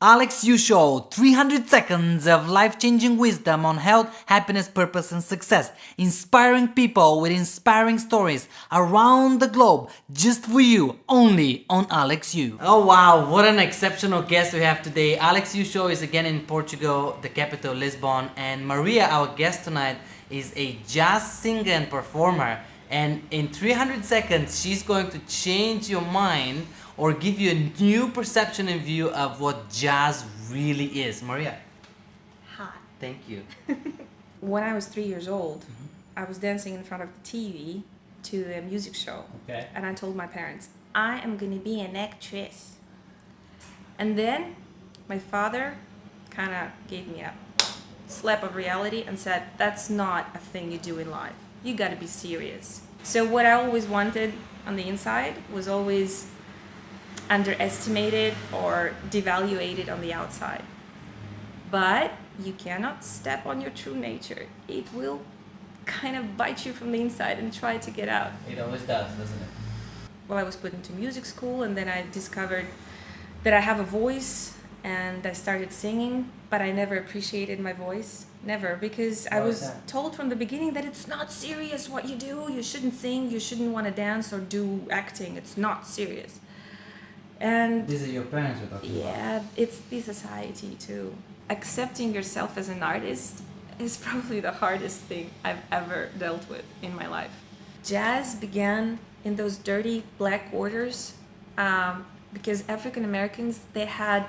Aleks U Show, 300 seconds of life-changing wisdom on health, happiness, purpose, and success. Inspiring people with inspiring stories around the globe, just for you, only on Aleks U. Oh wow, what an exceptional guest we have today. Aleks U Show is again in Portugal, the capital Lisbon, and Maryia, our guest tonight, is a jazz singer and performer. And in 300 seconds, she's going to change your mind or give you a new perception and view of what jazz really is. Maryia. Hot. Thank you. When I was 3 years old, I was dancing in front of the TV to a music show. Okay. And I told my parents, I am going to be an actress. And then my father kind of gave me a slap of reality and said, that's not a thing you do in life. You got to be serious. So what I always wanted on the inside was always underestimated or devaluated on the outside. But you cannot step on your true nature. It will kind of bite you from the inside and try to get out. It always does, doesn't it? Well, I was put into music school, and then I discovered that I have a voice, and I started singing, but I never appreciated my voice. Never, because I was told from the beginning that it's not serious what you do. You shouldn't sing, you shouldn't want to dance or do acting. It's not serious. And These are your parents we're talking about. yeah, it's the society too. Accepting yourself as an artist is probably the hardest thing I've ever dealt with in my life. Jazz began in those dirty black quarters because African Americans, they had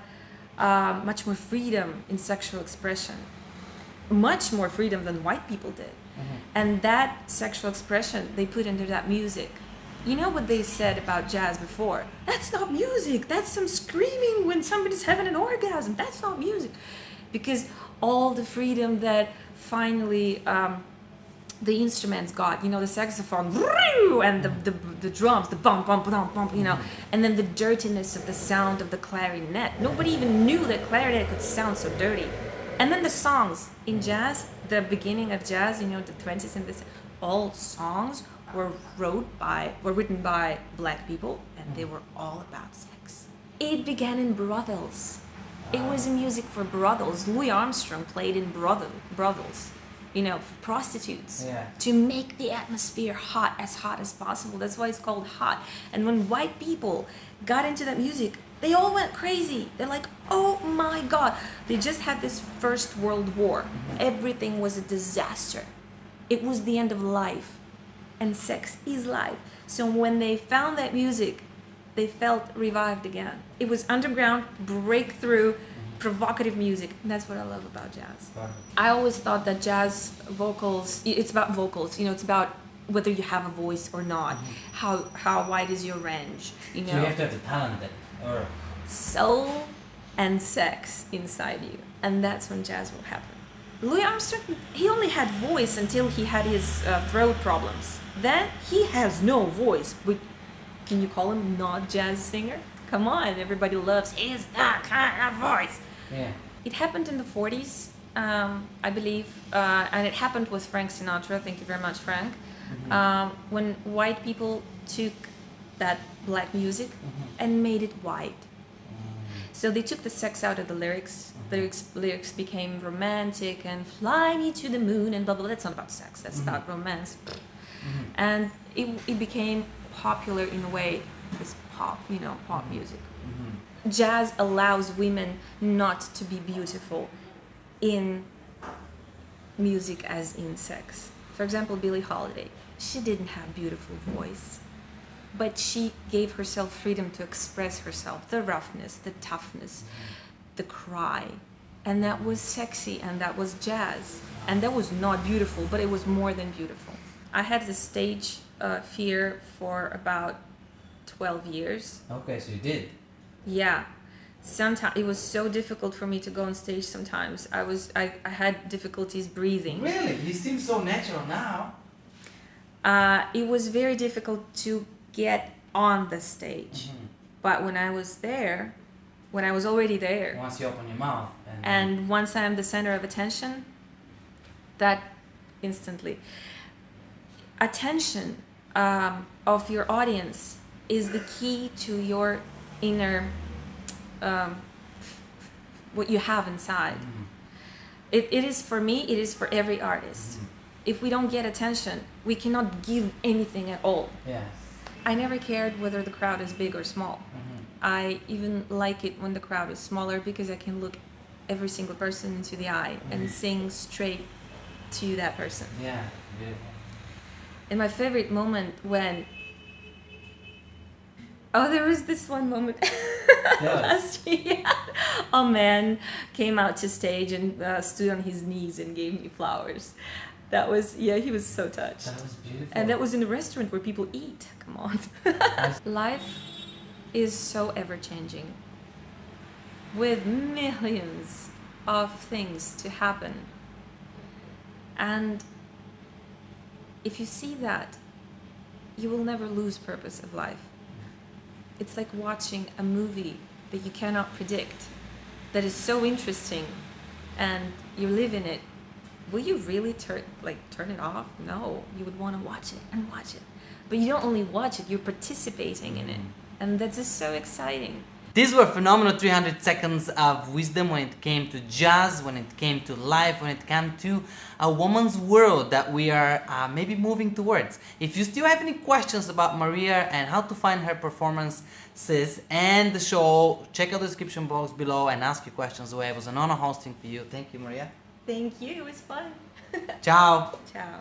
much more freedom in sexual expression, much more freedom than white people did. And that sexual expression they put into that music. You know what they said about jazz before? That's not music. That's some screaming when somebody's having an orgasm. That's not music. Because all the freedom that finally the instruments got, the saxophone, and the drums, the bump, bump, bump, bump, and then the dirtiness of the sound of the clarinet. Nobody even knew that clarinet could sound so dirty. And then the songs in jazz, the beginning of jazz, the 20s and this, all songs were written by black people, and they were all about sex. It began in brothels. It was music for brothels. Louis Armstrong played in brothels, for prostitutes, to make the atmosphere hot as possible. That's why it's called hot. And when white people got into that music, they all went crazy. They're like, oh my God. They just had this First World War. Everything was a disaster. It was the end of life. And sex is life. So when they found that music, they felt revived again. It was underground, breakthrough, provocative music. And that's what I love about jazz. I always thought that jazz vocals, it's about vocals. It's about whether you have a voice or not. How wide is your range? So you have to have the talent then, or soul and sex inside you. And that's when jazz will happen. Louis Armstrong, he only had voice until he had his throat problems. Then he has no voice. But can you call him not jazz singer? Come on, everybody loves he's that kind of voice. Yeah. It happened in the 40s, I believe, and it happened with Frank Sinatra. Thank you very much, Frank. When white people took that black music and made it white. So they took the sex out of the lyrics. The lyrics became romantic and fly me to the moon and blah, blah, blah. That's not about sex. That's about romance. And it became popular in a way, this pop, pop music. Jazz allows women not to be beautiful in music as in sex. For example, Billie Holiday. She didn't have beautiful voice, but she gave herself freedom to express herself, the roughness, the toughness, the cry. And that was sexy, and that was jazz. And that was not beautiful, but it was more than beautiful. I had the stage fear for about 12 years. Okay, so you did. Yeah. Sometimes it was so difficult for me to go on stage sometimes. I had difficulties breathing. Really? You seem so natural now. It was very difficult to get on the stage. But when I was there, when I was already there, Once you open your mouth. and once I'm the center of attention, that instantly. Attention of your audience is the key to your inner what you have inside. It is for me, it is for every artist. If we don't get attention, we cannot give anything at all. Yes. I never cared whether the crowd is big or small. I even like it when the crowd is smaller because I can look every single person into the eye and sing straight to that person. Yeah, beautiful. And my favorite moment when... Oh, there was this one moment last year. A man came out to stage and stood on his knees and gave me flowers. That was, yeah, he was so touched. That was beautiful. And that was in a restaurant where people eat. Come on. Life is so ever-changing, with millions of things to happen. And if you see that, you will never lose purpose of life. It's like watching a movie that you cannot predict, that is so interesting, and you live in it. Will you really turn it off? No, you would want to watch it and watch it. But you don't only watch it, you're participating in it. And that's just so exciting. These were phenomenal 300 seconds of wisdom when it came to jazz, when it came to life, when it came to a woman's world that we are maybe moving towards. If you still have any questions about Maryia and how to find her performances and the show, check out the description box below and ask your questions away. It was an honor hosting for you. Thank you, Maryia. Thank you, it was fun. Ciao. Ciao.